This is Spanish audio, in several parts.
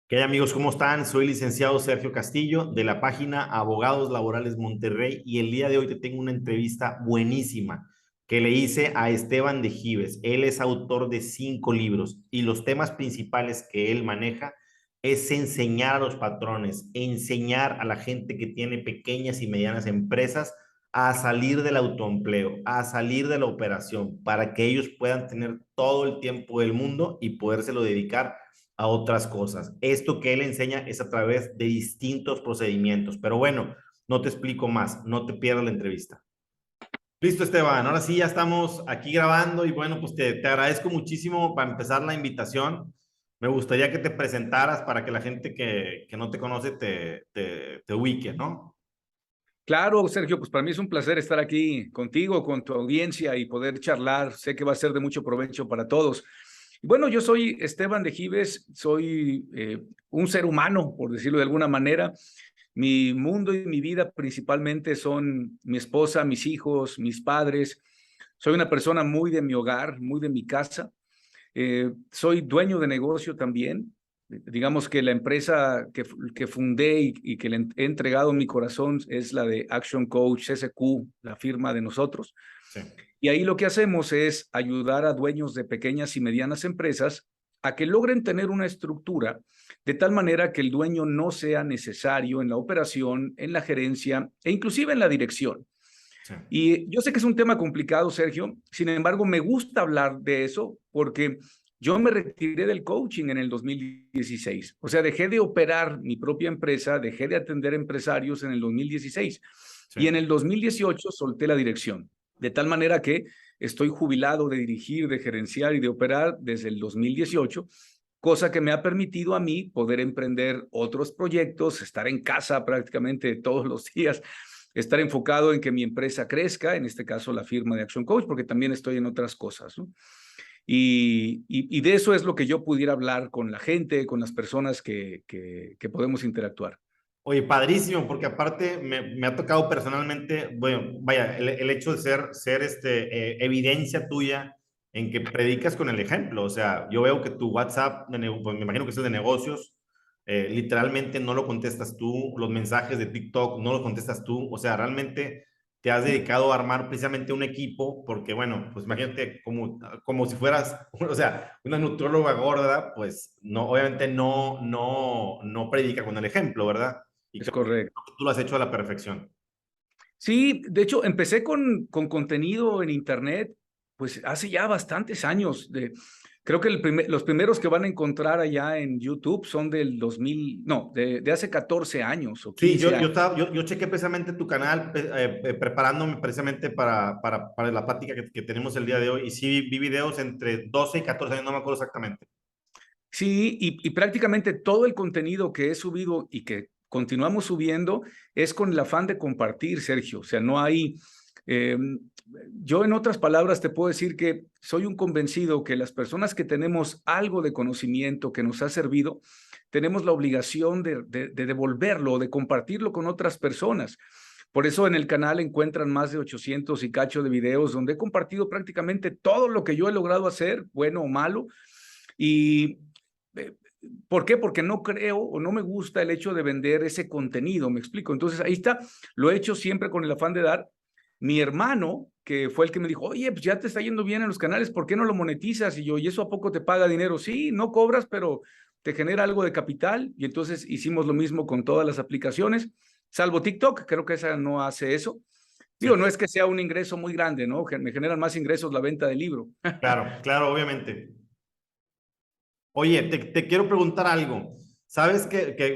¿Qué hay, amigos? ¿Cómo están? Soy licenciado Sergio Castillo de la página Abogados Laborales Monterrey y el día de hoy te tengo una entrevista buenísima que le hice a Esteban de Gives. Él es autor de 5 libros y los temas principales que él maneja es enseñar a los patrones, enseñar a la gente que tiene pequeñas y medianas empresas a salir del autoempleo, a salir de la operación, para que ellos puedan tener todo el tiempo del mundo y podérselo dedicar a otras cosas. Esto que él enseña es a través de distintos procedimientos. Pero bueno, no te explico más, no te pierdas la entrevista. Listo, Esteban. Ahora sí, ya estamos aquí grabando y bueno, pues te agradezco muchísimo para empezar la invitación. Me gustaría que te presentaras para que la gente que no te conoce te ubique, ¿no? Claro, Sergio, pues para mí es un placer estar aquí contigo, con tu audiencia y poder charlar. Sé que va a ser de mucho provecho para todos. Bueno, yo soy Esteban de Gives, soy un ser humano, por decirlo de alguna manera. Mi mundo y mi vida principalmente son mi esposa, mis hijos, mis padres. Soy una persona muy de mi hogar, muy de mi casa. Soy dueño de negocio también. Digamos que la empresa que fundé y que le he entregado mi corazón es la de Action Coach SQ, la firma de nosotros. Sí. Y ahí lo que hacemos es ayudar a dueños de pequeñas y medianas empresas a que logren tener una estructura de tal manera que el dueño no sea necesario en la operación, en la gerencia e inclusive en la dirección. Sí. Y yo sé que es un tema complicado, Sergio, sin embargo, me gusta hablar de eso porque yo me retiré del coaching en el 2016. O sea, dejé de operar mi propia empresa, dejé de atender empresarios en el 2016 Sí. y en el 2018 solté la dirección, de tal manera que estoy jubilado de dirigir, de gerenciar y de operar desde el 2018, cosa que me ha permitido a mí poder emprender otros proyectos, estar en casa prácticamente todos los días, estar enfocado en que mi empresa crezca, en este caso la firma de Action Coach, porque también estoy en otras cosas, ¿no? Y de eso es lo que yo pudiera hablar con la gente, con las personas que podemos interactuar. Oye, padrísimo, porque aparte me ha tocado personalmente, bueno, vaya, el hecho de ser evidencia tuya en que predicas con el ejemplo. O sea, yo veo que tu WhatsApp, pues me imagino que es el de negocios, literalmente no lo contestas tú, los mensajes de TikTok no los contestas tú. O sea, realmente te has dedicado a armar precisamente un equipo, porque bueno, pues imagínate como si fueras, o sea, una nutróloga gorda, pues no, obviamente no predica con el ejemplo, ¿verdad? Y Es creo que correcto. tú lo has hecho a la perfección. Sí, de hecho, empecé con contenido en Internet, pues hace ya bastantes años. Creo que los primeros que van a encontrar allá en YouTube son del 2000, no, de hace 14 años o Sí, 15 años. yo chequé precisamente tu canal preparándome precisamente para la plática que tenemos el día de hoy y sí vi videos entre 12 y 14 años, no me acuerdo exactamente. Sí, y prácticamente todo el contenido que he subido y que continuamos subiendo es con el afán de compartir, Sergio. O sea, no hay, eh, yo en otras palabras te puedo decir que soy un convencido que las personas que tenemos algo de conocimiento que nos ha servido, tenemos la obligación de devolverlo, de compartirlo con otras personas. Por eso en el canal encuentran más de 800 y cacho de videos donde he compartido prácticamente todo lo que yo he logrado hacer, bueno o malo. Y eh, ¿por qué? Porque no creo o no me gusta el hecho de vender ese contenido, me explico. Entonces ahí está, lo he hecho siempre con el afán de dar. Mi hermano, que fue el que me dijo, oye, pues ya te está yendo bien en los canales, ¿por qué no lo monetizas? Y yo, ¿y eso a poco te paga dinero? Sí, no cobras, pero te genera algo de capital. Y entonces hicimos lo mismo con todas las aplicaciones, salvo TikTok, creo que esa no hace eso. Sí, Digo, no es que sea un ingreso muy grande, ¿no? Me generan más ingresos la venta del libro. claro, claro, obviamente. Oye, te quiero preguntar algo. Sabes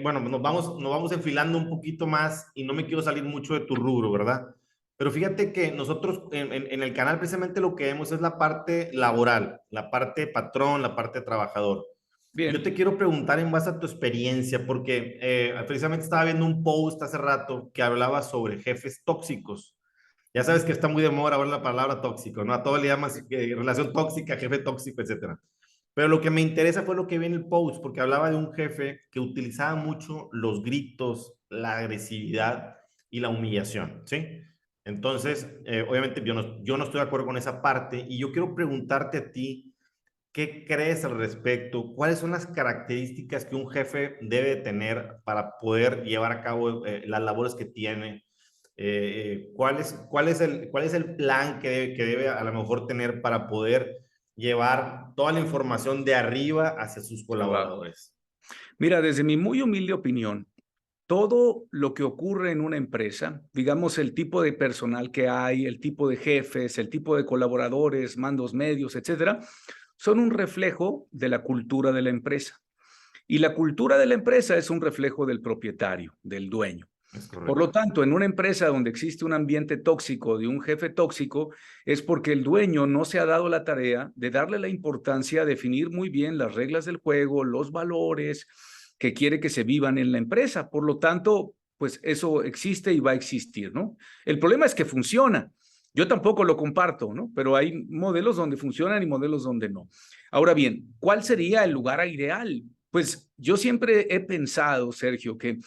bueno, nos vamos enfilando un poquito más y no me quiero salir mucho de tu rubro, ¿verdad? Pero fíjate que nosotros en el canal precisamente lo que vemos es la parte laboral, la parte patrón, la parte trabajador. Yo te Bien. quiero preguntar en base a tu experiencia, porque precisamente estaba viendo un post hace rato que hablaba sobre jefes tóxicos. Ya sabes que está muy de moda ahora la palabra tóxico, ¿no? A todo le llamas relación tóxica, jefe tóxico, etcétera. Pero lo que me interesa fue lo que vi en el post, porque hablaba de un jefe que utilizaba mucho los gritos, la agresividad y la humillación, ¿sí? Entonces, obviamente yo no estoy de acuerdo con esa parte y yo quiero preguntarte a ti, ¿Qué crees al respecto? ¿Cuáles son las características que un jefe debe tener para poder llevar a cabo las labores que tiene? ¿Cuál es el plan que debe a lo mejor tener para poder llevar toda la información de arriba hacia sus Abajo. colaboradores? Mira, desde mi muy humilde opinión, todo lo que ocurre en una empresa, digamos el tipo de personal que hay, el tipo de jefes, el tipo de colaboradores, mandos medios, etcétera, son un reflejo de la cultura de la empresa. Y la cultura de la empresa es un reflejo del propietario, del dueño. Es Por lo correcto. tanto, en una empresa donde existe un ambiente tóxico, de un jefe tóxico, es porque el dueño no se ha dado la tarea de darle la importancia a definir muy bien las reglas del juego, los valores que quiere que se vivan en la empresa. Por lo tanto, pues eso existe y va a existir, ¿no? El problema es que funciona. Yo tampoco lo comparto, ¿no? Pero hay modelos donde funcionan y modelos donde no. Ahora bien, ¿cuál sería el lugar ideal? Pues yo siempre he pensado, Sergio, que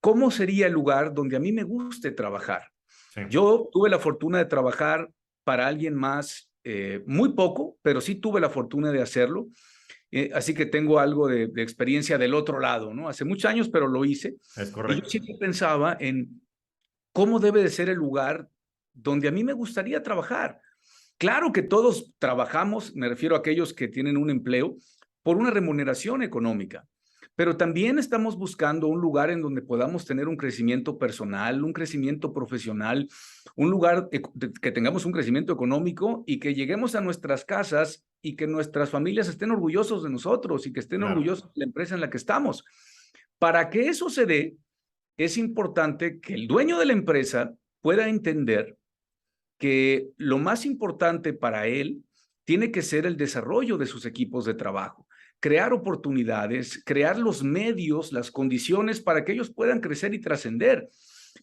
¿cómo sería el lugar donde a mí me guste trabajar? Sí, Yo tuve la fortuna de trabajar para alguien más, muy poco, pero sí tuve la fortuna de hacerlo. Así que tengo algo de experiencia del otro lado, ¿no? Hace muchos años, pero lo hice. es Y yo correcto. siempre pensaba en cómo debe de ser el lugar donde a mí me gustaría trabajar. Claro que todos trabajamos, me refiero a aquellos que tienen un empleo, por una remuneración económica, pero también estamos buscando un lugar en donde podamos tener un crecimiento personal, un crecimiento profesional, un lugar que tengamos un crecimiento económico y que lleguemos a nuestras casas y que nuestras familias estén orgullosos de nosotros y que estén Claro, orgullosos de la empresa en la que estamos. Para que eso se dé, es importante que el dueño de la empresa pueda entender que lo más importante para él tiene que ser el desarrollo de sus equipos de trabajo, crear oportunidades, crear los medios, las condiciones para que ellos puedan crecer y trascender.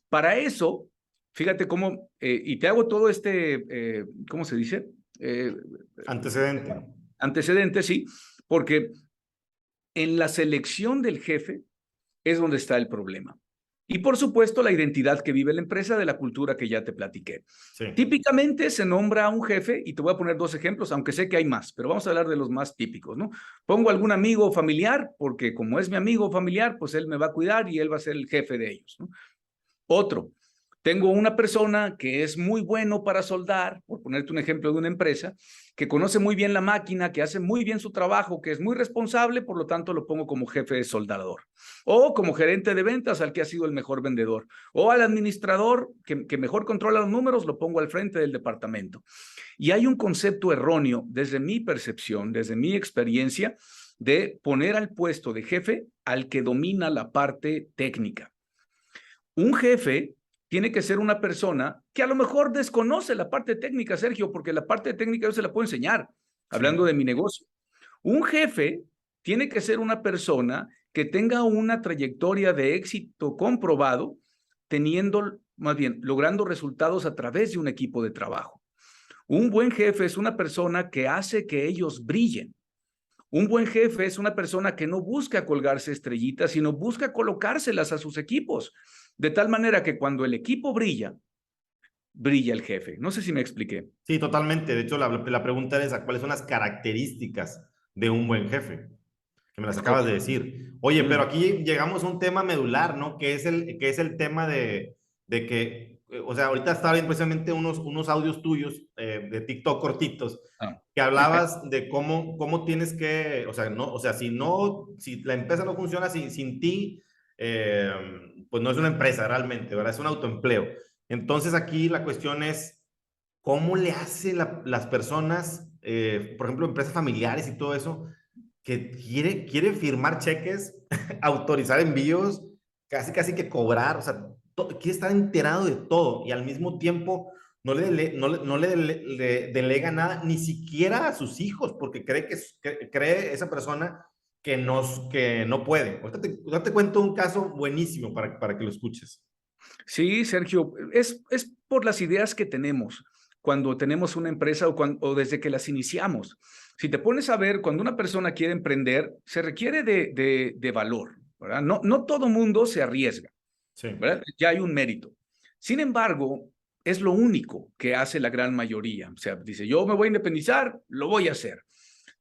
Para eso, fíjate cómo, y te hago todo ¿cómo se dice? Eh, antecedente. Antecedentes, sí, porque en la selección del jefe es donde está el problema. Y por supuesto, la identidad que vive la empresa de la cultura que ya te platiqué. Sí, Típicamente se nombra a un jefe, y te voy a poner dos ejemplos, aunque sé que hay más, pero vamos a hablar de los más típicos, ¿no? Pongo algún amigo o familiar, porque como es mi amigo o familiar, pues él me va a cuidar y él va a ser el jefe de ellos, ¿no? Otro, tengo una persona que es muy bueno para soldar, por ponerte un ejemplo de una empresa, que conoce muy bien la máquina, que hace muy bien su trabajo, que es muy responsable, por lo tanto lo pongo como jefe de soldador. O como gerente de ventas al que ha sido el mejor vendedor. O al administrador que mejor controla los números, lo pongo al frente del departamento. Y hay un concepto erróneo, desde mi percepción, desde mi experiencia, de poner al puesto de jefe al que domina la parte técnica. Un jefe tiene que ser una persona que a lo mejor desconoce la parte técnica, Sergio, porque la parte técnica yo se la puedo enseñar, sí, hablando de mi negocio. Un jefe tiene que ser una persona que tenga una trayectoria de éxito comprobado, teniendo, más bien, logrando resultados a través de un equipo de trabajo. Un buen jefe es una persona que hace que ellos brillen. Un buen jefe es una persona que no busca colgarse estrellitas, sino busca colocárselas a sus equipos, de tal manera que cuando el equipo brilla, brilla el jefe. No sé si me expliqué. sí, totalmente. De hecho, la pregunta era esa, ¿cuáles son las características de un buen jefe? Que me las acabas de Ok. decir. Oye, pero aquí llegamos a un tema medular, ¿no? Que es el tema de que, o sea, ahorita estaba viendo precisamente unos audios tuyos de TikTok cortitos, Ah. que hablabas de cómo tienes que, o sea, no, o sea, si la empresa no funciona sin ti, eh, pues no es una empresa realmente, ¿verdad? Es un autoempleo. Entonces aquí la cuestión es, ¿cómo le hacen las personas, por ejemplo, empresas familiares y todo eso, que quiere firmar cheques, autorizar envíos, casi que cobrar, o sea, quiere estar enterado de todo y al mismo tiempo no le delega nada, ni siquiera a sus hijos, porque cree esa persona que no puede. Ahorita te cuento un caso buenísimo para que lo escuches. Sí, Sergio, es por las ideas que tenemos cuando tenemos una empresa o desde que las iniciamos. Si te pones a ver, cuando una persona quiere emprender, se requiere de valor, ¿verdad? No todo mundo se arriesga, Sí, ¿verdad? Ya hay un mérito. Sin embargo, es lo único que hace la gran mayoría. O sea, dice, yo me voy a independizar, lo voy a hacer.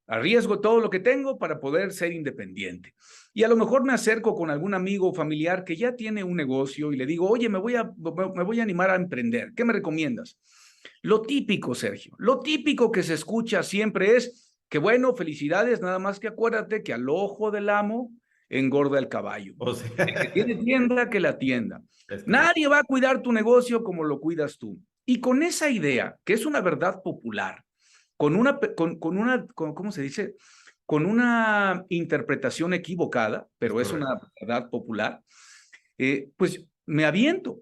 Arriesgo todo lo que tengo para poder ser independiente. Y a lo mejor me acerco con algún amigo o familiar que ya tiene un negocio y le digo, oye, me voy a animar a emprender. ¿Qué me recomiendas? Lo típico, Sergio, lo típico que se escucha siempre es que, bueno, felicidades, nada más que acuérdate que al ojo del amo engorda el caballo. O sea, El que tiene tienda, que la tienda. es correcto. Nadie va a cuidar tu negocio como lo cuidas tú. Y con esa idea, que es una verdad popular, ¿cómo se dice? Con una interpretación equivocada, pero es una verdad popular, pues me aviento.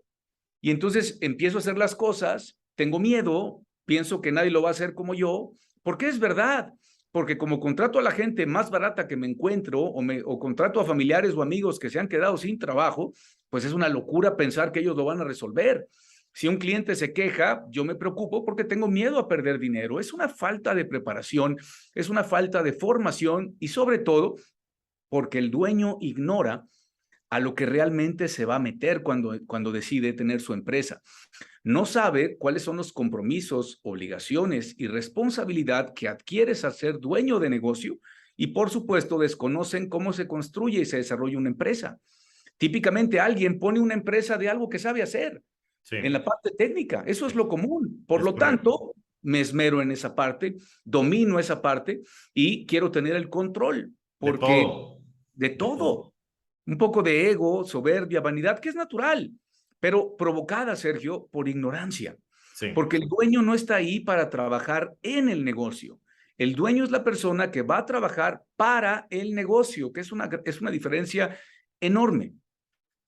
Y entonces empiezo a hacer las cosas, tengo miedo, pienso que nadie lo va a hacer como yo, porque es verdad. Porque como contrato a la gente más barata que me encuentro o contrato a familiares o amigos que se han quedado sin trabajo, pues es una locura pensar que ellos lo van a resolver. Si un cliente se queja, yo me preocupo porque tengo miedo a perder dinero. Es una falta de preparación, es una falta de formación y sobre todo porque el dueño ignora a lo que realmente se va a meter cuando decide tener su empresa. No sabe cuáles son los compromisos, obligaciones y responsabilidad que adquieres al ser dueño de negocio y, por supuesto, desconocen cómo se construye y se desarrolla una empresa. Típicamente alguien pone una empresa de algo que sabe hacer Sí, en la parte técnica. Eso es lo común. Por es lo correcto. tanto, me esmero en esa parte, domino esa parte y quiero tener el control De porque todo, de de todo. todo. Un poco de ego, soberbia, vanidad, que es natural, pero provocada, Sergio, por ignorancia. Sí. Porque el dueño no está ahí para trabajar en el negocio. El dueño es la persona que va a trabajar para el negocio, que es una diferencia enorme.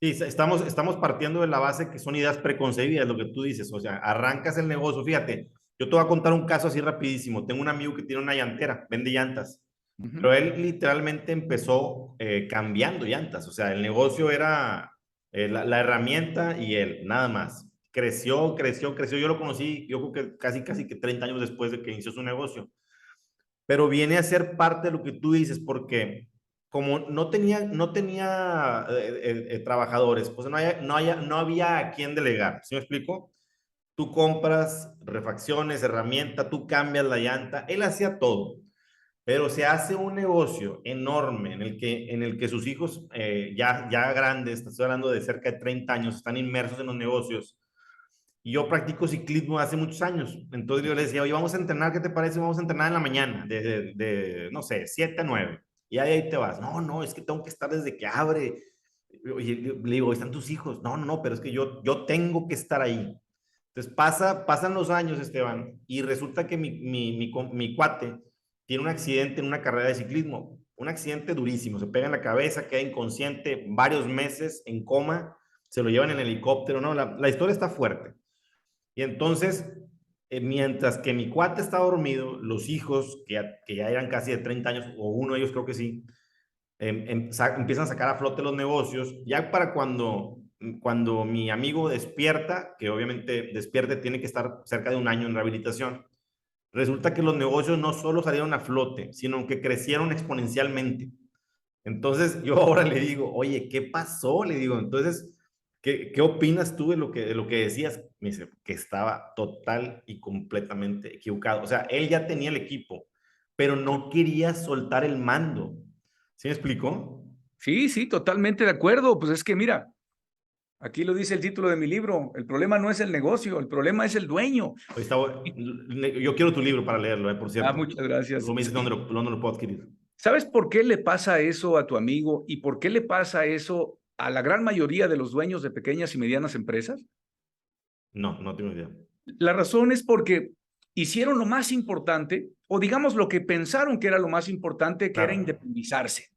Sí, estamos partiendo de la base que son ideas preconcebidas, lo que tú dices, o sea, arrancas el negocio, fíjate, yo te voy a contar un caso así rapidísimo, tengo un amigo que tiene una llantera, vende llantas, Ujú. pero él literalmente empezó cambiando llantas, o sea, el negocio era la herramienta y él, nada más. Creció, creció, creció, yo lo conocí, yo creo que casi que 30 años después de que inició su negocio, pero viene a ser parte de lo que tú dices, porque como no tenía trabajadores, pues no había a quién delegar, ¿sí me explico? Tú compras refacciones, herramienta, tú cambias la llanta, él hacía todo, pero se hace un negocio enorme en el que sus hijos ya grandes, estoy hablando de cerca de 30 años, están inmersos en los negocios. Y yo practico ciclismo hace muchos años. Entonces yo le decía, oye, vamos a entrenar, ¿qué te parece? Vamos a entrenar en la mañana, no sé, 7 a 9. Y ahí te vas. No, no, es que tengo que estar desde que abre. Oye, le digo, ¿están tus hijos? No, no, no, pero es que yo tengo que estar ahí. Entonces pasan los años, Esteban, y resulta que mi cuate tiene un accidente en una carrera de ciclismo. Un accidente durísimo. Se pega en la cabeza, queda inconsciente varios meses en coma, se lo llevan en helicóptero. No, la historia está fuerte. Y entonces, mientras que mi cuate está dormido, los hijos, que ya eran casi de 30 años, o uno de ellos creo que sí, empiezan a sacar a flote los negocios, ya para cuando mi amigo despierta, que obviamente despierte, tiene que estar cerca de un año en rehabilitación, resulta que los negocios no solo salieron a flote, sino que crecieron exponencialmente. Entonces yo ahora le digo, oye, ¿qué pasó? Le digo, entonces, ¿qué opinas tú de lo que decías? Me dice, que estaba total y completamente equivocado. O sea, él ya tenía el equipo, pero no quería soltar el mando. ¿Sí me explicó? Sí, sí, totalmente de acuerdo. Pues es que mira, aquí lo dice el título de mi libro, el problema no es el negocio, el problema es el dueño. Hoy está, yo quiero tu libro para leerlo, por Ah, cierto. muchas gracias. Luego me dices Sí. dónde lo puedo adquirir. ¿Sabes por qué le pasa eso a tu amigo y por qué le pasa eso a la gran mayoría de los dueños de pequeñas y medianas empresas? No, no tengo idea. La razón es porque hicieron lo más importante, o digamos lo que pensaron que era lo más importante, que era Claro, independizarse.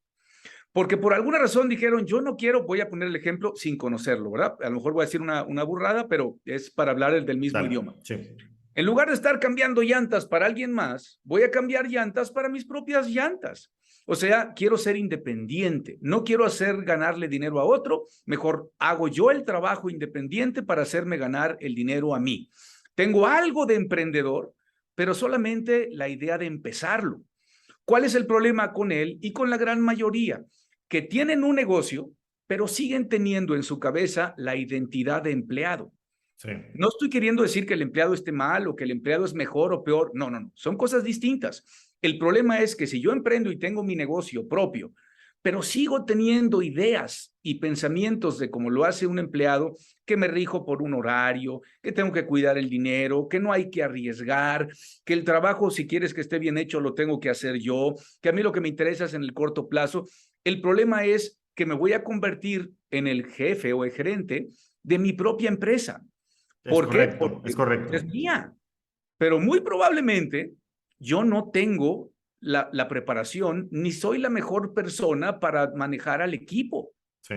Porque por alguna razón dijeron, yo no quiero, voy a poner el ejemplo sin conocerlo, ¿verdad? A lo mejor voy a decir una burrada, pero es para hablar del mismo dale, idioma. sí, En lugar de estar cambiando llantas para alguien más, voy a cambiar llantas para mis propias llantas. O sea, quiero ser independiente, no quiero hacer ganarle dinero a otro, mejor hago yo el trabajo independiente para hacerme ganar el dinero a mí. Tengo algo de emprendedor, pero solamente la idea de empezarlo. ¿Cuál es el problema con él y con la gran mayoría? Que tienen un negocio, pero siguen teniendo en su cabeza la identidad de empleado. sí, No estoy queriendo decir que el empleado esté mal o que el empleado es mejor o peor. No, no, no. Son cosas distintas. El problema es que si yo emprendo y tengo mi negocio propio, pero sigo teniendo ideas y pensamientos de cómo lo hace un empleado, que me rijo por un horario, que tengo que cuidar el dinero, que no hay que arriesgar, que el trabajo, si quieres que esté bien hecho, lo tengo que hacer yo, que a mí lo que me interesa es en el corto plazo. El problema es que me voy a convertir en el jefe o el gerente de mi propia empresa. Es ¿Por qué? correcto, es Porque correcto. es mía, pero muy probablemente yo no tengo la preparación ni soy la mejor persona para manejar al equipo, Sí.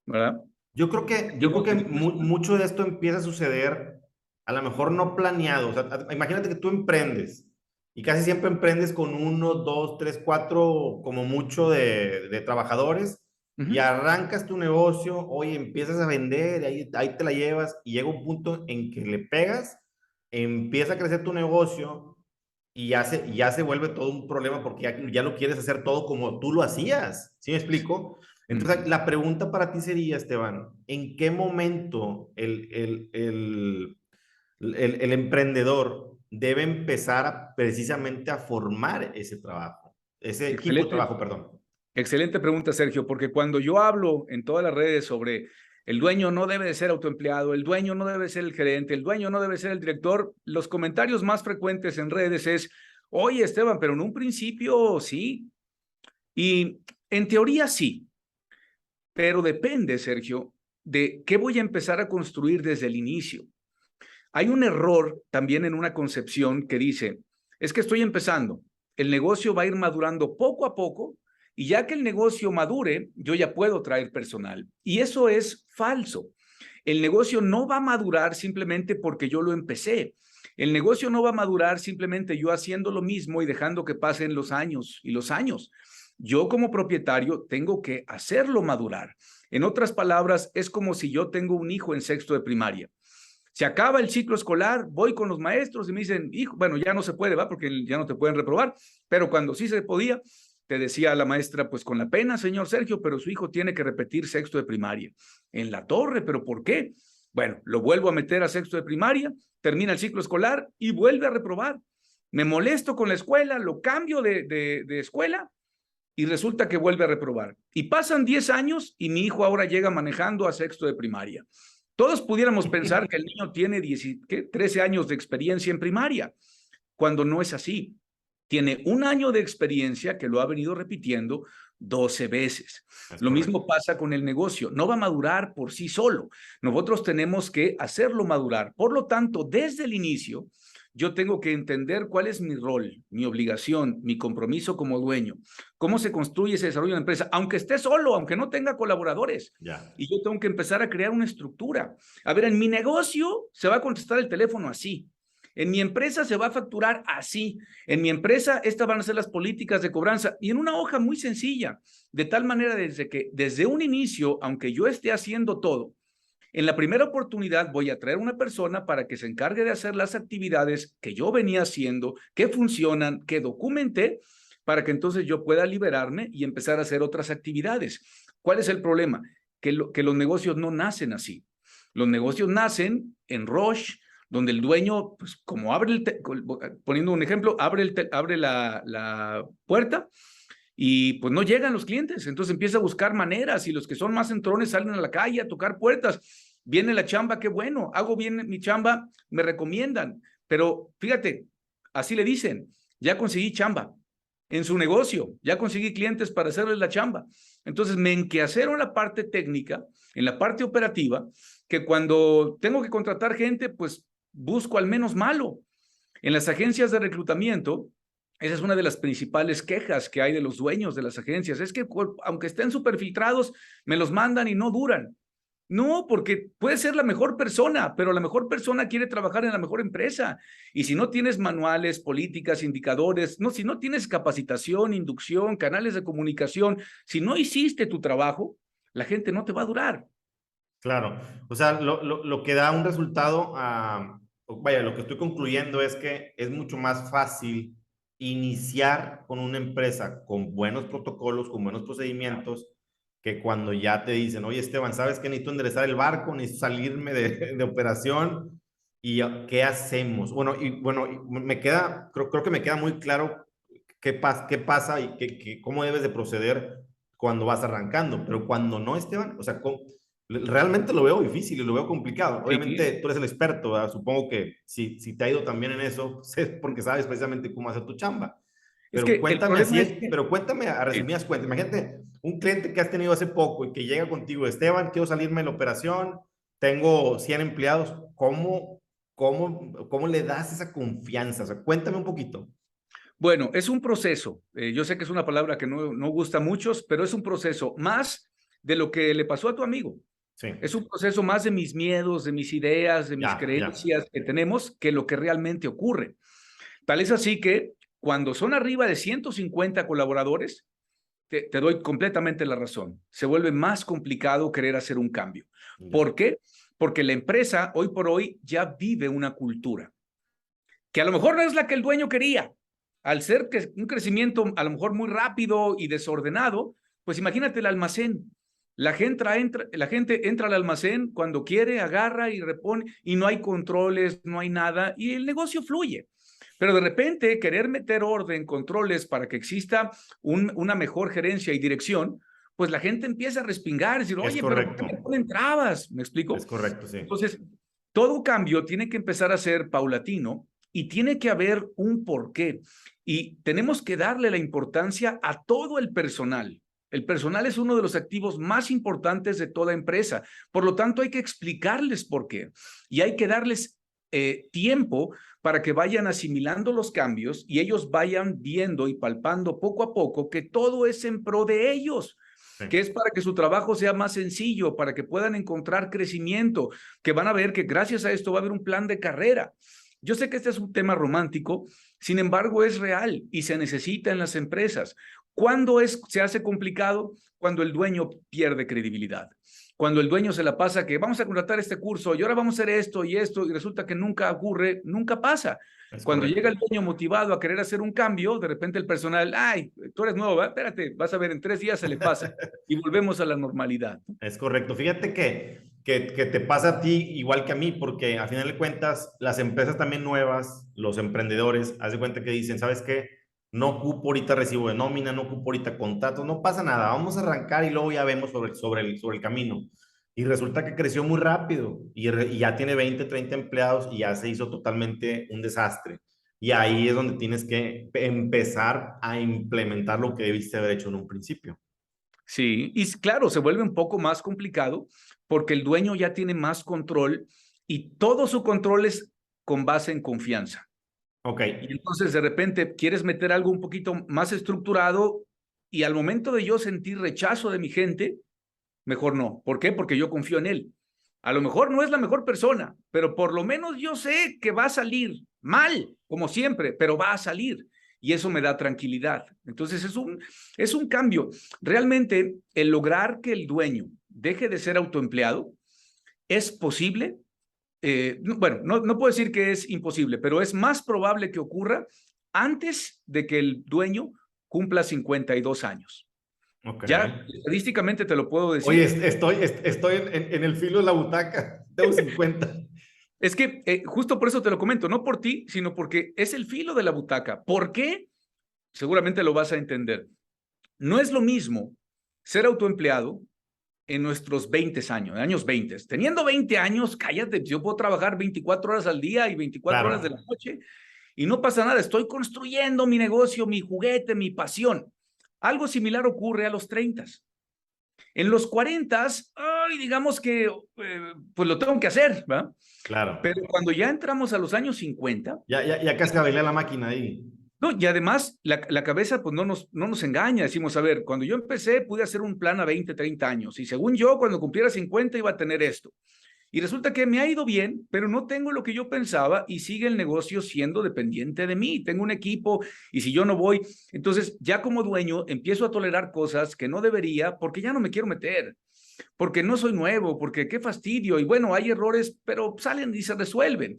¿verdad? Yo creo que Entonces, mucho de esto empieza a suceder, a lo mejor no planeado. O sea, imagínate que tú emprendes y casi siempre emprendes con uno, dos, tres, cuatro, como mucho de trabajadores y arrancas tu negocio, oye, empiezas a vender, ahí te la llevas y llega un punto en que le pegas, empieza a crecer tu negocio y ya se vuelve todo un problema porque ya lo quieres hacer todo como tú lo hacías. ¿Sí me explico? Entonces, la pregunta para ti sería, Esteban, ¿en qué momento el emprendedor debe empezar precisamente a formar ese trabajo, ese equipo de excelente, trabajo, perdón? excelente pregunta, Sergio, porque cuando yo hablo en todas las redes sobre el dueño no debe de ser autoempleado, el dueño no debe ser el gerente, el dueño no debe ser el director, los comentarios más frecuentes en redes es, oye, Esteban, pero en un principio sí. Y en teoría sí, pero depende, Sergio, de qué voy a empezar a construir desde el inicio. Hay un error también en una concepción que dice, es que estoy empezando, el negocio va a ir madurando poco a poco y ya que el negocio madure, yo ya puedo traer personal. Y eso es falso. El negocio no va a madurar simplemente porque yo lo empecé. El negocio no va a madurar simplemente yo haciendo lo mismo y dejando que pasen los años y los años. Yo como propietario tengo que hacerlo madurar. En otras palabras, es como si yo tengo un hijo en sexto de primaria. Se acaba el ciclo escolar, voy con los maestros y me dicen, hijo, bueno, ya no se puede, ¿va? Porque ya no te pueden reprobar, pero cuando sí se podía, te decía la maestra, pues con la pena, señor Sergio, pero su hijo tiene que repetir sexto de primaria. En la torre, ¿pero por qué? Bueno, lo vuelvo a meter a sexto de primaria, termina el ciclo escolar y vuelve a reprobar. Me molesto con la escuela, lo cambio de escuela y resulta que vuelve a reprobar. Y pasan 10 años y mi hijo ahora llega manejando a sexto de primaria. Todos pudiéramos pensar que el niño tiene 13 años de experiencia en primaria, cuando no es así. Tiene un año de experiencia que lo ha venido repitiendo 12 veces. Es Lo correcto. mismo pasa con el negocio. No va a madurar por sí solo. Nosotros tenemos que hacerlo madurar. Por lo tanto, desde el inicio, yo tengo que entender cuál es mi rol, mi obligación, mi compromiso como dueño, cómo se construye y se desarrolla una empresa, aunque esté solo, aunque no tenga colaboradores. Ya. Y yo tengo que empezar a crear una estructura. A ver, en mi negocio se va a contestar el teléfono así. En mi empresa se va a facturar así. En mi empresa estas van a ser las políticas de cobranza y en una hoja muy sencilla, de tal manera desde un inicio, aunque yo esté haciendo todo, en la primera oportunidad voy a traer una persona para que se encargue de hacer las actividades que yo venía haciendo, que funcionan, que documenté, para que entonces yo pueda liberarme y empezar a hacer otras actividades. ¿Cuál es el problema? Que los negocios no nacen así. Los negocios nacen en rush, donde el dueño, pues como poniendo un ejemplo, abre la puerta y pues no llegan los clientes, entonces empieza a buscar maneras y los que son más entrones salen a la calle a tocar puertas. Viene la chamba, qué bueno, hago bien mi chamba, me recomiendan, pero fíjate, así le dicen, ya conseguí chamba en su negocio, ya conseguí clientes para hacerles la chamba. Entonces me enqueacero en la parte técnica, en la parte operativa, que cuando tengo que contratar gente, pues busco al menos malo. En las agencias de reclutamiento, esa es una de las principales quejas que hay de los dueños de las agencias. Es que aunque estén súper filtrados, me los mandan y no duran. No, porque puede ser la mejor persona, pero la mejor persona quiere trabajar en la mejor empresa. Y si no tienes manuales, políticas, indicadores, no, si no tienes capacitación, inducción, canales de comunicación, si no hiciste tu trabajo, la gente no te va a durar. Claro. O sea, lo que da un resultado, vaya, lo que estoy concluyendo es que es mucho más fácil iniciar con una empresa con buenos protocolos, con buenos procedimientos, que cuando ya te dicen, oye, Esteban, ¿sabes qué? Necesito enderezar el barco, necesito salirme de operación y ¿qué hacemos? Bueno, me queda, creo que me queda muy claro qué pasa y cómo debes de proceder cuando vas arrancando. Pero cuando no, Esteban, o sea, realmente lo veo difícil y lo veo complicado. Sí, Obviamente tú eres el experto, ¿verdad? Supongo que si te ha ido también en eso, es porque sabes precisamente cómo hacer tu chamba. es que el problema es que... Pero cuéntame a Sí. resumidas cuentas. Imagínate un cliente que has tenido hace poco y que llega contigo, Esteban, quiero salirme de la operación, tengo 100 empleados. ¿Cómo le das esa confianza? O sea, cuéntame un poquito. Bueno, es un proceso. Yo sé que es una palabra que no gusta a muchos, pero es un proceso más de lo que le pasó a tu amigo. Sí, Es un proceso más de mis miedos, de mis ideas, de mis ya. creencias que tenemos, que lo que realmente ocurre. Tal es así que cuando son arriba de 150 colaboradores, te doy completamente la razón. Se vuelve más complicado querer hacer un cambio. Ya. ¿Por qué? Porque la empresa hoy por hoy ya vive una cultura que a lo mejor no es la que el dueño quería. Al ser que un crecimiento a lo mejor muy rápido y desordenado, pues imagínate el almacén. La gente entra al almacén cuando quiere, agarra y repone, y no hay controles, no hay nada, y el negocio fluye. Pero de repente querer meter orden, controles para que exista una mejor gerencia y dirección, pues la gente empieza a respingar, decir, Es oye, pero ¿por qué correcto. me ponen trabas? ¿Me explico? Es correcto, sí. Entonces, todo cambio tiene que empezar a ser paulatino y tiene que haber un porqué. Y tenemos que darle la importancia a todo el personal. El personal es uno de los activos más importantes de toda empresa. Por lo tanto, hay que explicarles por qué. Y hay que darles tiempo para que vayan asimilando los cambios y ellos vayan viendo y palpando poco a poco que todo es en pro de ellos, Sí. que es para que su trabajo sea más sencillo, para que puedan encontrar crecimiento, que van a ver que gracias a esto va a haber un plan de carrera. Yo sé que este es un tema romántico, sin embargo es real y se necesita en las empresas. ¿Cuándo se hace complicado? Cuando el dueño pierde credibilidad. Cuando el dueño se la pasa que vamos a contratar este curso y ahora vamos a hacer esto y resulta que nunca ocurre, nunca pasa. Es Cuando llega correcto. el dueño motivado a querer hacer un cambio, de repente el personal, ay, tú eres nuevo, ¿verdad? Espérate, vas a ver, en 3 días se le pasa y volvemos a la normalidad. Es correcto. Fíjate que te pasa a ti igual que a mí, porque a final de cuentas, las empresas también nuevas, los emprendedores, haz de cuenta que dicen, ¿sabes qué? No ocupo ahorita recibo de nómina, no ocupo ahorita contratos, no pasa nada, vamos a arrancar y luego ya vemos sobre el camino. Y resulta que creció muy rápido y ya tiene 20, 30 empleados y ya se hizo totalmente un desastre. Y ahí es donde tienes que empezar a implementar lo que debiste haber hecho en un principio. Sí, y claro, se vuelve un poco más complicado porque el dueño ya tiene más control y todo su control es con base en confianza. Ok, Y entonces de repente quieres meter algo un poquito más estructurado y al momento de yo sentir rechazo de mi gente, mejor no. ¿Por qué? Porque yo confío en él. A lo mejor no es la mejor persona, pero por lo menos yo sé que va a salir mal, como siempre, pero va a salir. Y eso me da tranquilidad. Entonces es un cambio. Realmente el lograr que el dueño deje de ser autoempleado es posible. Bueno, no puedo decir que es imposible, pero es más probable que ocurra antes de que el dueño cumpla 52 años. ok. Ya estadísticamente te lo puedo Oye, decir. estoy en el filo de la butaca. Tengo 50. Es que justo por eso te lo comento, no por ti, sino porque es el filo de la butaca. ¿Por qué? Seguramente lo vas a entender. No es lo mismo ser autoempleado en nuestros 20 años, años 20. Teniendo 20 años, cállate, yo puedo trabajar 24 horas al día y 24 horas de la Claro. noche y no pasa nada. Estoy construyendo mi negocio, mi juguete, mi pasión. Algo similar ocurre a los 30. En los 40, ay, digamos que pues lo tengo que hacer, ¿verdad? Claro. Pero cuando ya entramos a los años 50, Ya cascabelé la máquina ahí. no, y además la cabeza pues no nos engaña, decimos, a ver, cuando yo empecé pude hacer un plan a 20, 30 años y según yo cuando cumpliera 50 iba a tener esto. Y resulta que me ha ido bien, pero no tengo lo que yo pensaba y sigue el negocio siendo dependiente de mí. Tengo un equipo y si yo no voy, entonces ya como dueño empiezo a tolerar cosas que no debería porque ya no me quiero meter, porque no soy nuevo, porque qué fastidio. Y bueno, hay errores, pero salen y se resuelven.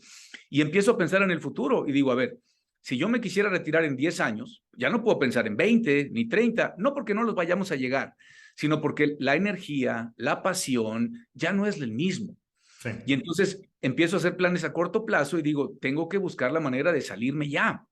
Y empiezo a pensar en el futuro y digo, a ver, si yo me quisiera retirar en 10 años, ya no puedo pensar en 20 ni 30, no porque no los vayamos a llegar, sino porque la energía, la pasión ya no es el mismo. Sí. Y entonces empiezo a hacer planes a corto plazo y digo, tengo que buscar la manera de salirme ya.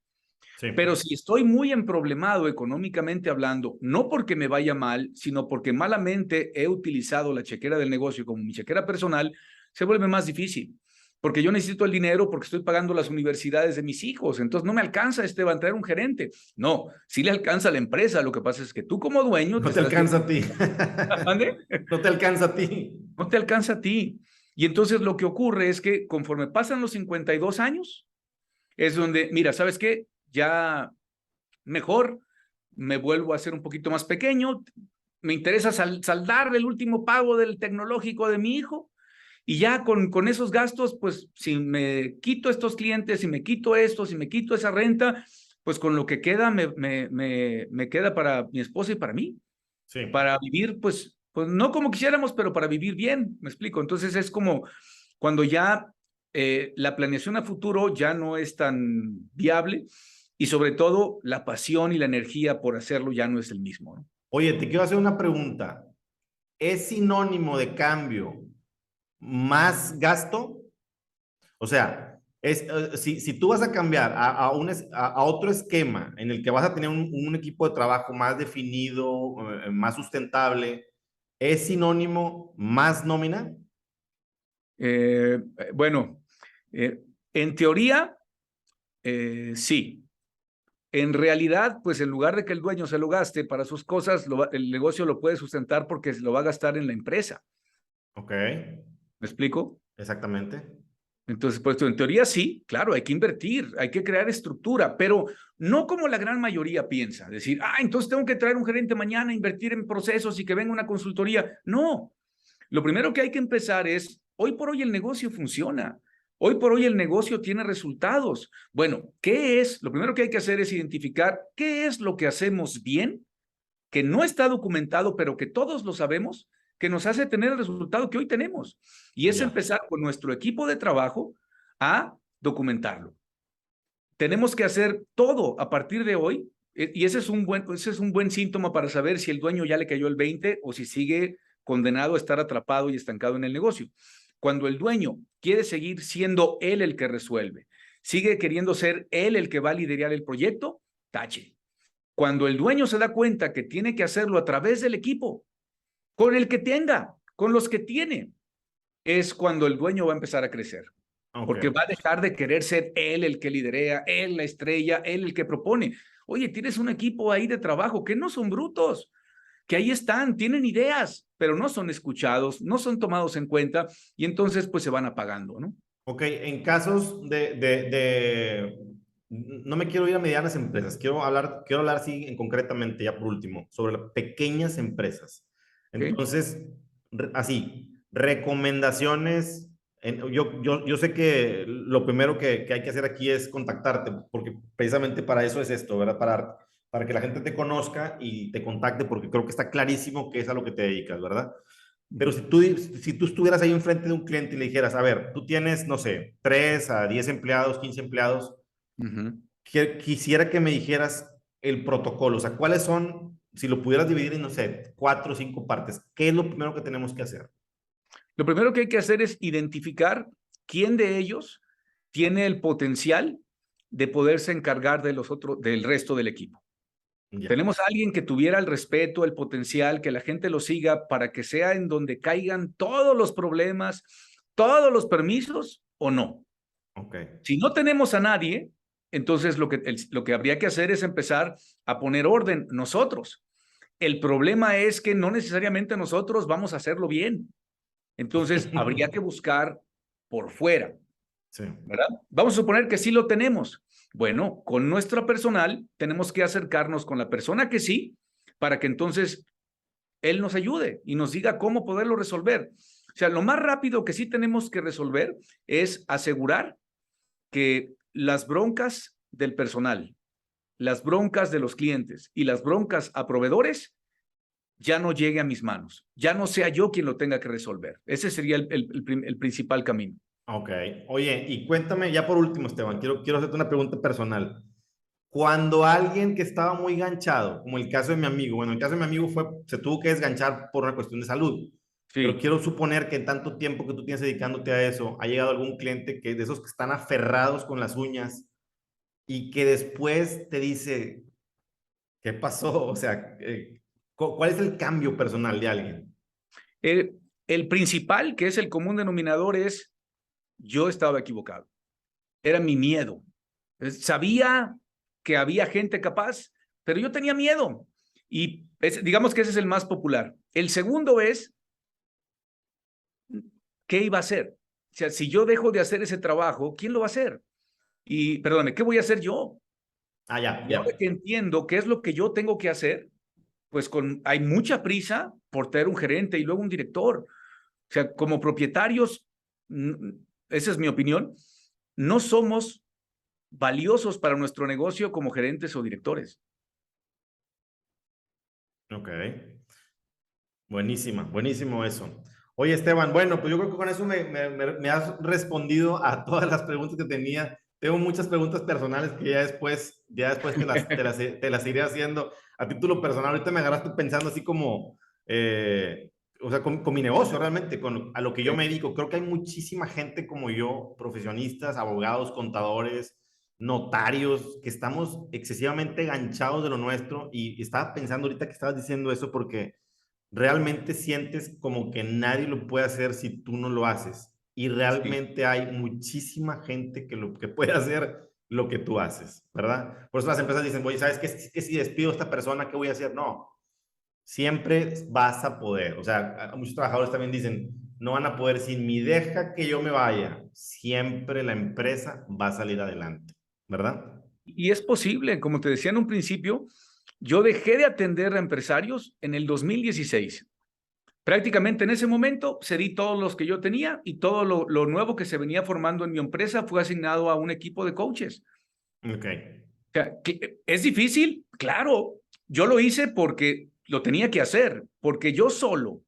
Sí. Pero si estoy muy emproblemado económicamente hablando, no porque me vaya mal, sino porque malamente he utilizado la chequera del negocio como mi chequera personal, se vuelve más difícil. Porque yo necesito el dinero porque estoy pagando las universidades de mis hijos. Entonces no me alcanza, Esteban, traer un gerente. No, sí le alcanza a la empresa. Lo que pasa es que tú como dueño te No te estás alcanza viendo. a ti. ¿Ande? No te alcanza a ti. No te alcanza a ti. Y entonces lo que ocurre es que conforme pasan los 52 años, es donde, mira, ¿sabes qué? Ya mejor me vuelvo a hacer un poquito más pequeño, me interesa saldar el último pago del tecnológico de mi hijo y ya con esos gastos, pues si me quito estos clientes, si me quito esto, si me quito esa renta, pues con lo que queda me queda para mi esposa y para mí, Sí. para vivir, pues no como quisiéramos, pero para vivir bien, me explico. Entonces es como cuando ya la planeación a futuro ya no es tan viable y sobre todo la pasión y la energía por hacerlo ya no es el mismo, ¿no? Oye, te quiero hacer una pregunta. ¿Es sinónimo de cambio más gasto? O sea, si tú vas a cambiar a otro esquema en el que vas a tener un equipo de trabajo más definido, más sustentable, ¿es sinónimo más nómina? Bueno, en teoría, sí. En realidad, pues en lugar de que el dueño se lo gaste para sus cosas, el negocio lo puede sustentar porque lo va a gastar en la empresa. Ok, ¿Me explico? exactamente. Entonces, pues en teoría sí, claro, hay que invertir, hay que crear estructura, pero no como la gran mayoría piensa, decir, entonces tengo que traer un gerente mañana, invertir en procesos y que venga una consultoría. No, lo primero que hay que empezar es, hoy por hoy el negocio funciona, hoy por hoy el negocio tiene resultados. Bueno, ¿qué es? Lo primero que hay que hacer es identificar qué es lo que hacemos bien, que no está documentado, pero que todos lo sabemos, que nos hace tener el resultado que hoy tenemos. Y es Ya. empezar con nuestro equipo de trabajo a documentarlo. Tenemos que hacer todo a partir de hoy, y ese es un buen síntoma para saber si el dueño ya le cayó el 20 o si sigue condenado a estar atrapado y estancado en el negocio. Cuando el dueño quiere seguir siendo él el que resuelve, sigue queriendo ser él el que va a liderar el proyecto, tache. Cuando el dueño se da cuenta que tiene que hacerlo a través del equipo, con el que tenga, con los que tiene, es cuando el dueño va a empezar a crecer. Ok. Porque va a dejar de querer ser él el que liderea, él la estrella, él el que propone. Oye, tienes un equipo ahí de trabajo que no son brutos, que ahí están, tienen ideas, pero no son escuchados, no son tomados en cuenta y entonces pues se van apagando, ¿no? Ok, en casos no me quiero ir a medianas empresas, quiero hablar sí, en concretamente, ya por último, sobre las pequeñas empresas. ¿Okay? Entonces, así, recomendaciones. Yo sé que lo primero que hay que hacer aquí es contactarte, porque precisamente para eso es esto, ¿verdad? Para que la gente te conozca y te contacte, porque creo que está clarísimo que es a lo que te dedicas, ¿verdad? Pero si tú estuvieras ahí enfrente de un cliente y le dijeras, a ver, tú tienes, no sé, 3 a 10 empleados, 15 empleados, Ujú. quisiera que me dijeras el protocolo, o sea, cuáles son, si lo pudieras dividir en, no sé, 4 o 5 partes, ¿qué es lo primero que tenemos que hacer? Lo primero que hay que hacer es identificar quién de ellos tiene el potencial de poderse encargar de los otros, del resto del equipo. Ya, Tenemos a alguien que tuviera el respeto, el potencial, que la gente lo siga para que sea en donde caigan todos los problemas, todos los permisos o no. ok, Si no tenemos a nadie, entonces lo que habría que hacer es empezar a poner orden nosotros. El problema es que no necesariamente nosotros vamos a hacerlo bien. Entonces habría que buscar por fuera, sí, ¿verdad? Vamos a suponer que sí lo tenemos. Bueno, con nuestro personal tenemos que acercarnos con la persona que sí, para que entonces él nos ayude y nos diga cómo poderlo resolver. O sea, lo más rápido que sí tenemos que resolver es asegurar que las broncas del personal, las broncas de los clientes y las broncas a proveedores ya no llegue a mis manos, ya no sea yo quien lo tenga que resolver. Ese sería el principal camino. ok. Oye, y cuéntame, ya por último, Esteban, quiero hacerte una pregunta personal. Cuando alguien que estaba muy ganchado, como el caso de mi amigo, bueno, el caso de mi amigo se tuvo que desganchar por una cuestión de salud, pero Sí. quiero suponer que en tanto tiempo que tú tienes dedicándote a eso, ha llegado algún cliente que de esos que están aferrados con las uñas y que después te dice, ¿qué pasó? O sea, ¿cuál es el cambio personal de alguien? El principal, que es el común denominador, es yo estaba equivocado. Era mi miedo. Sabía que había gente capaz, pero yo tenía miedo. Y digamos que ese es el más popular. El segundo es, ¿qué iba a hacer? O sea, si yo dejo de hacer ese trabajo, ¿quién lo va a hacer? Y, perdóname, ¿qué voy a hacer yo? Ah, ya, Y ahora ya. que entiendo qué es lo que yo tengo que hacer, pues hay mucha prisa por tener un gerente y luego un director. O sea, como propietarios, esa es mi opinión, no somos valiosos para nuestro negocio como gerentes o directores. Ok. Buenísima, buenísimo eso. Oye, Esteban, bueno, pues yo creo que con eso me has respondido a todas las preguntas que tenía. Tengo muchas preguntas personales que ya después te las iré haciendo. A título personal, ahorita me agarraste pensando así como, o sea, con mi negocio realmente, a lo que yo me dedico. Creo que hay muchísima gente como yo, profesionistas, abogados, contadores, notarios, que estamos excesivamente enganchados de lo nuestro. Y estaba pensando ahorita que estabas diciendo eso porque realmente sientes como que nadie lo puede hacer si tú no lo haces. Y Sí. realmente hay muchísima gente que puede hacer lo que tú haces, ¿verdad? Por eso las empresas dicen, oye, ¿sabes qué? Que si despido a esta persona, ¿qué voy a hacer? No, siempre vas a poder. O sea, muchos trabajadores también dicen, no van a poder sin mi deja que yo me vaya. Siempre la empresa va a salir adelante, ¿verdad? Y es posible, como te decía en un principio, yo dejé de atender a empresarios en el 2016. Prácticamente en ese momento cedí todos los que yo tenía y todo lo nuevo que se venía formando en mi empresa fue asignado a un equipo de coaches. Ok. O sea, ¿es difícil? Claro, yo lo hice porque lo tenía que hacer, porque yo solo,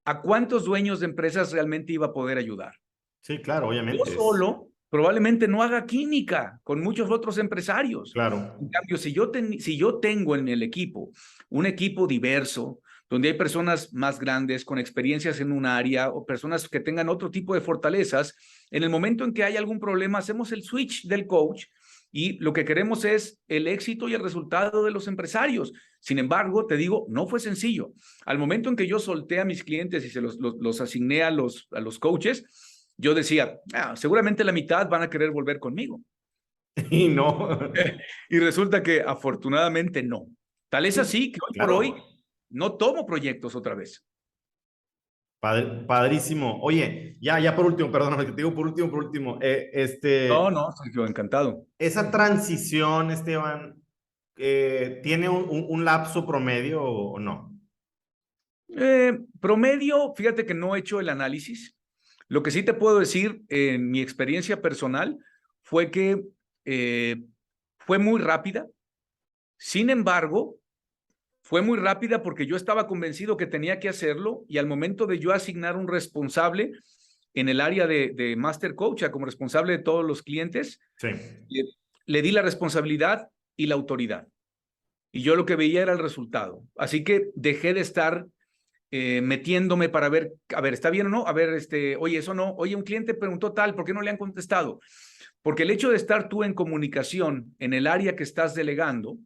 ¿a cuántos dueños de empresas realmente iba a poder ayudar? Sí, claro, Yo obviamente es, solo probablemente no haga química con muchos otros empresarios. claro. En cambio, si yo tengo en el equipo un equipo diverso, donde hay personas más grandes con experiencias en un área o personas que tengan otro tipo de fortalezas, en el momento en que hay algún problema, hacemos el switch del coach y lo que queremos es el éxito y el resultado de los empresarios. Sin embargo, te digo, no fue sencillo. Al momento en que yo solté a mis clientes y se los asigné a los coaches, yo decía, seguramente la mitad van a querer volver conmigo. Y no. Y resulta que afortunadamente no. Tal es Sí, así que hoy por hoy claro. no tomo proyectos otra vez. Padrísimo. Oye, ya por último, perdóname, que te digo por último, No, no, Sergio, encantado. esa transición, Esteban, ¿tiene un lapso promedio o no? Promedio, fíjate que no he hecho el análisis. Lo que sí te puedo decir en mi experiencia personal fue que fue muy rápida. Sin embargo, fue muy rápida porque yo estaba convencido que tenía que hacerlo y al momento de yo asignar un responsable en el área de Master Coach, como responsable de todos los clientes, Sí. le, le di la responsabilidad y la autoridad. Y yo lo que veía era el resultado. Así que dejé de estar metiéndome para ver, a ver, ¿está bien o no? A ver, oye, eso no. Oye, un cliente preguntó tal, ¿por qué no le han contestado? Porque el hecho de estar tú en comunicación en el área que estás delegando,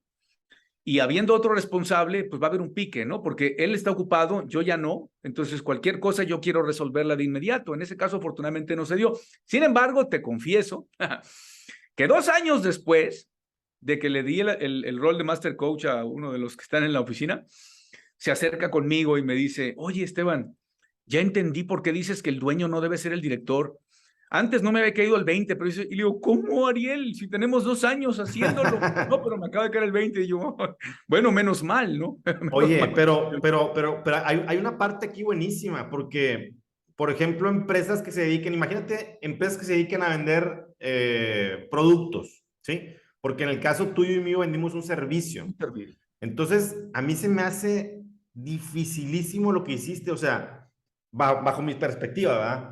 y habiendo otro responsable, pues va a haber un pique, ¿no? Porque él está ocupado, yo ya no. Entonces, cualquier cosa yo quiero resolverla de inmediato. En ese caso, afortunadamente no se dio. Sin embargo, te confieso que 2 años después de que le di el rol de Master Coach a uno de los que están en la oficina, se acerca conmigo y me dice, oye, Esteban, ya entendí por qué dices que el dueño no debe ser el director. Antes no me había caído el 20, pero y le digo, ¿cómo, Ariel? Si tenemos 2 años haciéndolo. No, pero me acaba de caer el 20 y yo, bueno, menos mal, ¿no? Menos Oye, mal. pero hay una parte aquí buenísima, porque, por ejemplo, empresas que se dediquen, imagínate, empresas que se dediquen a vender productos, ¿sí? Porque en el caso tuyo y mío vendimos un servicio. Entonces, a mí se me hace dificilísimo lo que hiciste, o sea, bajo mi perspectiva, ¿verdad?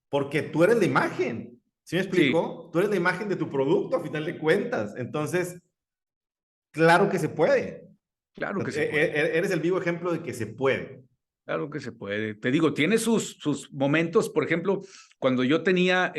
Porque tú eres la imagen, ¿sí me Sí, explicó? Tú eres la imagen de tu producto, a final de cuentas. Entonces, claro que se puede. claro que se puede. Eres el vivo ejemplo de que se puede. Claro que se puede. Te digo, tiene sus momentos. Por ejemplo, cuando yo tenía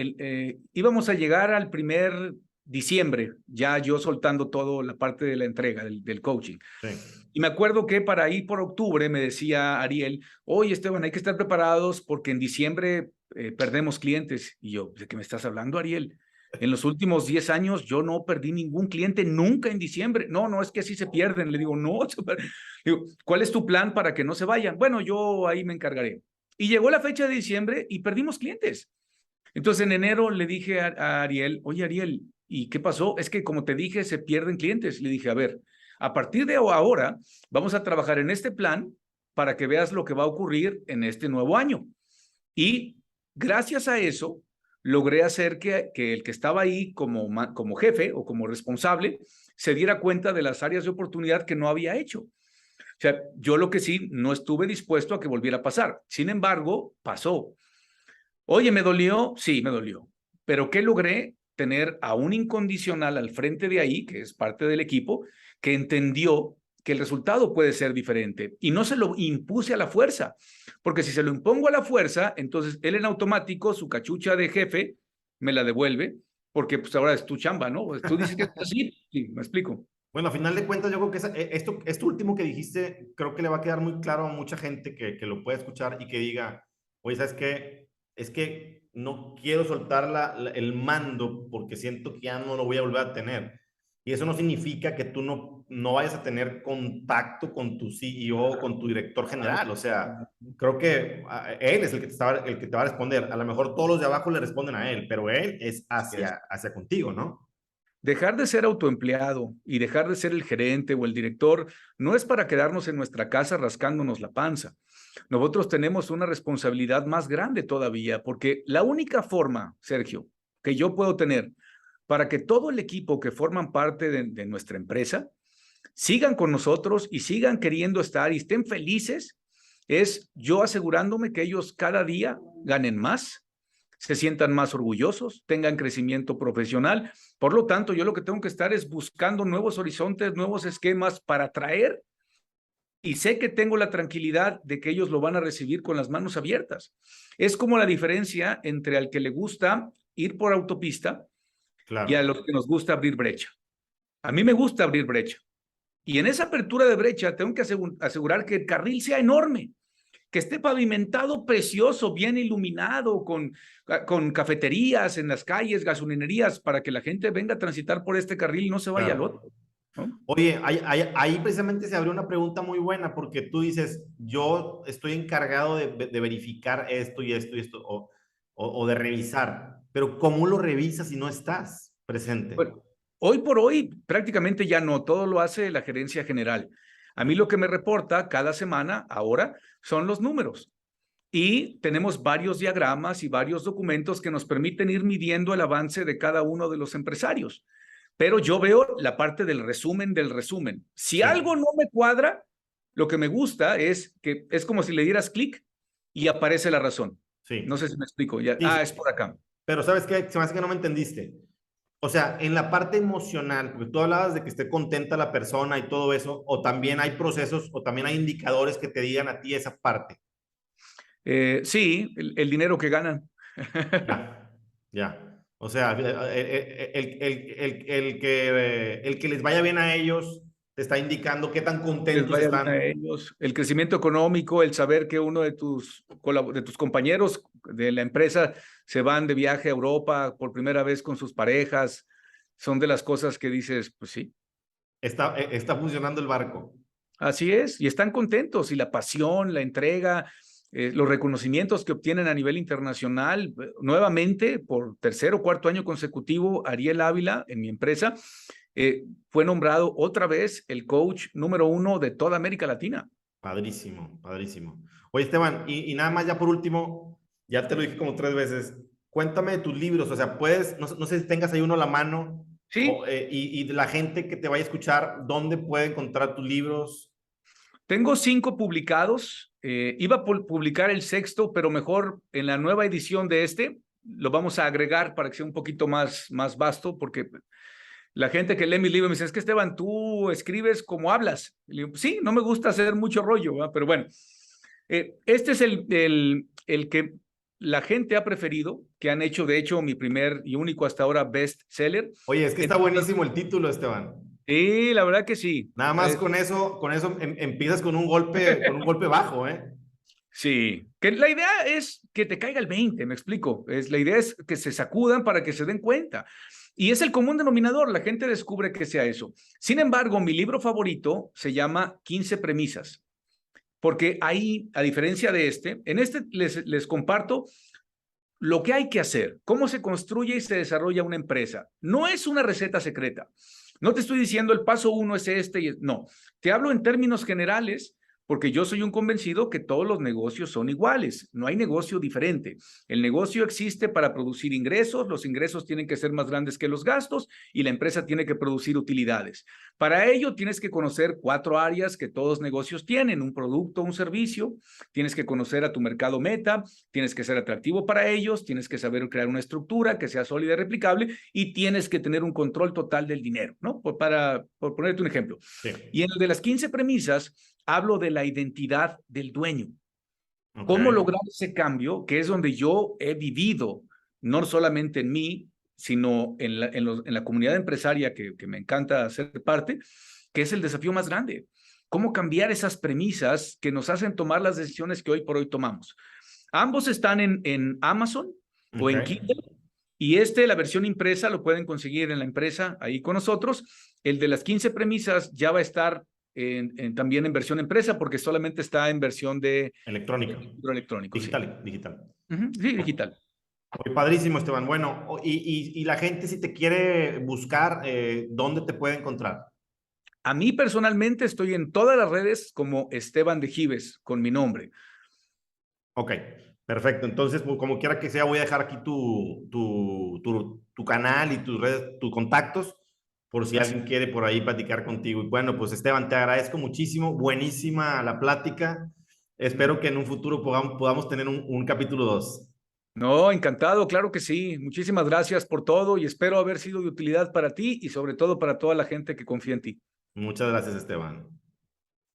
íbamos a llegar al primer diciembre, ya yo soltando todo la parte de la entrega del coaching. Sí. Y me acuerdo que para ir por octubre me decía Ariel, oye Esteban, hay que estar preparados porque en diciembre perdemos clientes. Y yo, ¿de qué me estás hablando, Ariel? En los últimos 10 años yo no perdí ningún cliente nunca en diciembre. No, no, es que así se pierden. Le digo, no. Digo, ¿cuál es tu plan para que no se vayan? Bueno, yo ahí me encargaré. Y llegó la fecha de diciembre y perdimos clientes. Entonces en enero le dije a Ariel, oye Ariel, ¿y qué pasó? Es que como te dije, se pierden clientes. Le dije, a ver, a partir de ahora vamos a trabajar en este plan para que veas lo que va a ocurrir en este nuevo año. Y gracias a eso, logré hacer que el que estaba ahí como jefe o como responsable se diera cuenta de las áreas de oportunidad que no había hecho. O sea, yo lo que sí, no estuve dispuesto a que volviera a pasar. Sin embargo, pasó. Oye, ¿me dolió? Sí, me dolió. Pero ¿qué logré? Tener a un incondicional al frente de ahí, que es parte del equipo, que entendió que el resultado puede ser diferente y no se lo impuse a la fuerza, porque si se lo impongo a la fuerza, entonces él en automático, su cachucha de jefe, me la devuelve, porque pues ahora es tu chamba, ¿no? Tú dices que es así, sí, me explico. Bueno, a final de cuentas, yo creo que esto último que dijiste, creo que le va a quedar muy claro a mucha gente que lo pueda escuchar y que diga, oye, ¿sabes qué? Es que no quiero soltar el mando porque siento que ya no lo voy a volver a tener. Y eso no significa que tú no vayas a tener contacto con tu CEO, con tu director general. O sea, creo que él es el que te va a responder. A lo mejor todos los de abajo le responden a él, pero él es hacia contigo, ¿no? Dejar de ser autoempleado y dejar de ser el gerente o el director no es para quedarnos en nuestra casa rascándonos la panza. Nosotros tenemos una responsabilidad más grande todavía, porque la única forma, Sergio, que yo puedo tener para que todo el equipo que forman parte de nuestra empresa sigan con nosotros y sigan queriendo estar y estén felices, es yo asegurándome que ellos cada día ganen más, se sientan más orgullosos, tengan crecimiento profesional. Por lo tanto, yo lo que tengo que estar es buscando nuevos horizontes, nuevos esquemas para atraer y sé que tengo la tranquilidad de que ellos lo van a recibir con las manos abiertas. Es como la diferencia entre al que le gusta ir por autopista y a Claro. los que nos gusta abrir brecha. A mí me gusta abrir brecha. Y en esa apertura de brecha tengo que asegurar que el carril sea enorme, que esté pavimentado precioso, bien iluminado, con cafeterías en las calles, gasolinerías, para que la gente venga a transitar por este carril y no se vaya al Claro. otro, ¿no? Oye, ahí precisamente se abrió una pregunta muy buena porque tú dices, yo estoy encargado de verificar esto y esto y esto, o de revisar, pero ¿cómo lo revisas si no estás presente? Bueno, hoy por hoy prácticamente ya no, todo lo hace la gerencia general. A mí lo que me reporta cada semana ahora son los números. Y tenemos varios diagramas y varios documentos que nos permiten ir midiendo el avance de cada uno de los empresarios. Pero yo veo la parte del resumen del resumen. Si Sí, algo no me cuadra, lo que me gusta es que es como si le dieras clic y aparece la razón. No sí, sé si me explico. Ya, sí, sí. es por acá. Pero ¿sabes qué? Se me hace que no me entendiste. O sea, en la parte emocional, porque tú hablabas de que esté contenta la persona y todo eso, o también hay procesos, o también hay indicadores que te digan a ti esa parte. Sí, el dinero que ganan. Ya, ya. O sea, el que les vaya bien a ellos te está indicando qué tan Que les contentos vaya bien a están. ellos. El crecimiento económico, el saber que uno de tus compañeros de la empresa se van de viaje a Europa por primera vez con sus parejas, son de las cosas que dices, pues sí, Está funcionando el barco. así es, y están contentos, y la pasión, la entrega, los reconocimientos que obtienen a nivel internacional, nuevamente, por tercer o cuarto año consecutivo, Ariel Ávila, en mi empresa, fue nombrado otra vez el coach número 1 de toda América Latina. Padrísimo, padrísimo. Oye, Esteban, y nada más ya por último, ya te lo dije como 3 veces, cuéntame de tus libros, o sea, puedes, no sé si tengas ahí uno a la mano, Sí, y de la gente que te vaya a escuchar, ¿dónde puede encontrar tus libros? tengo 5 publicados. Iba a publicar el sexto, pero mejor en la nueva edición de este lo vamos a agregar para que sea un poquito más vasto, porque la gente que lee mi libro me dice, es que Esteban, tú escribes como hablas. Y le digo, sí, no me gusta hacer mucho rollo, ¿verdad? Pero bueno, este es el que la gente ha preferido, que han hecho, de hecho, mi primer y único hasta ahora best seller. Oye, es que está buenísimo el título, Esteban. Sí, la verdad que sí. Nada más con eso empiezas con un golpe bajo, ¿eh? Sí, que la idea es que te caiga el 20, me explico. La idea es que se sacudan para que se den cuenta. Y es el común denominador, la gente descubre que sea eso. Sin embargo, mi libro favorito se llama 15 premisas, porque ahí, a diferencia de en este les comparto lo que hay que hacer, cómo se construye y se desarrolla una empresa. No es una receta secreta. No te estoy diciendo el paso uno es este, no. Te hablo en términos generales porque yo soy un convencido que todos los negocios son iguales, no hay negocio diferente. El negocio existe para producir ingresos, los ingresos tienen que ser más grandes que los gastos y la empresa tiene que producir utilidades. Para ello tienes que conocer 4 áreas que todos negocios tienen, un producto, un servicio, tienes que conocer a tu mercado meta, tienes que ser atractivo para ellos, tienes que saber crear una estructura que sea sólida y replicable y tienes que tener un control total del dinero, ¿no? Por ponerte un ejemplo. Sí. Y en el de las 15 premisas, hablo de la identidad del dueño. Okay. ¿Cómo lograr ese cambio? Que es donde yo he vivido, no solamente en mí, sino en la comunidad empresaria que me encanta ser parte, que es el desafío más grande. ¿Cómo cambiar esas premisas que nos hacen tomar las decisiones que hoy por hoy tomamos? Ambos están en Amazon o en Kindle. Y la versión impresa, lo pueden conseguir en la empresa ahí con nosotros. El de las 15 premisas ya va a estar también en versión empresa porque solamente está en versión de electrónica. Electrónico. Digital, sí. Digital. Sí, digital. Muy padrísimo, Esteban. Bueno, y la gente, si te quiere buscar, ¿dónde te puede encontrar? A mí personalmente estoy en todas las redes como Esteban de Gives, con mi nombre. Ok, perfecto. Entonces, pues, como quiera que sea, voy a dejar aquí tu canal y tus redes, tus contactos, por si alguien quiere por ahí platicar contigo. Y bueno, pues Esteban, te agradezco muchísimo. Buenísima la plática. Espero que en un futuro podamos tener un capítulo 2. No, encantado, claro que sí. Muchísimas gracias por todo y espero haber sido de utilidad para ti y sobre todo para toda la gente que confía en ti. Muchas gracias, Esteban.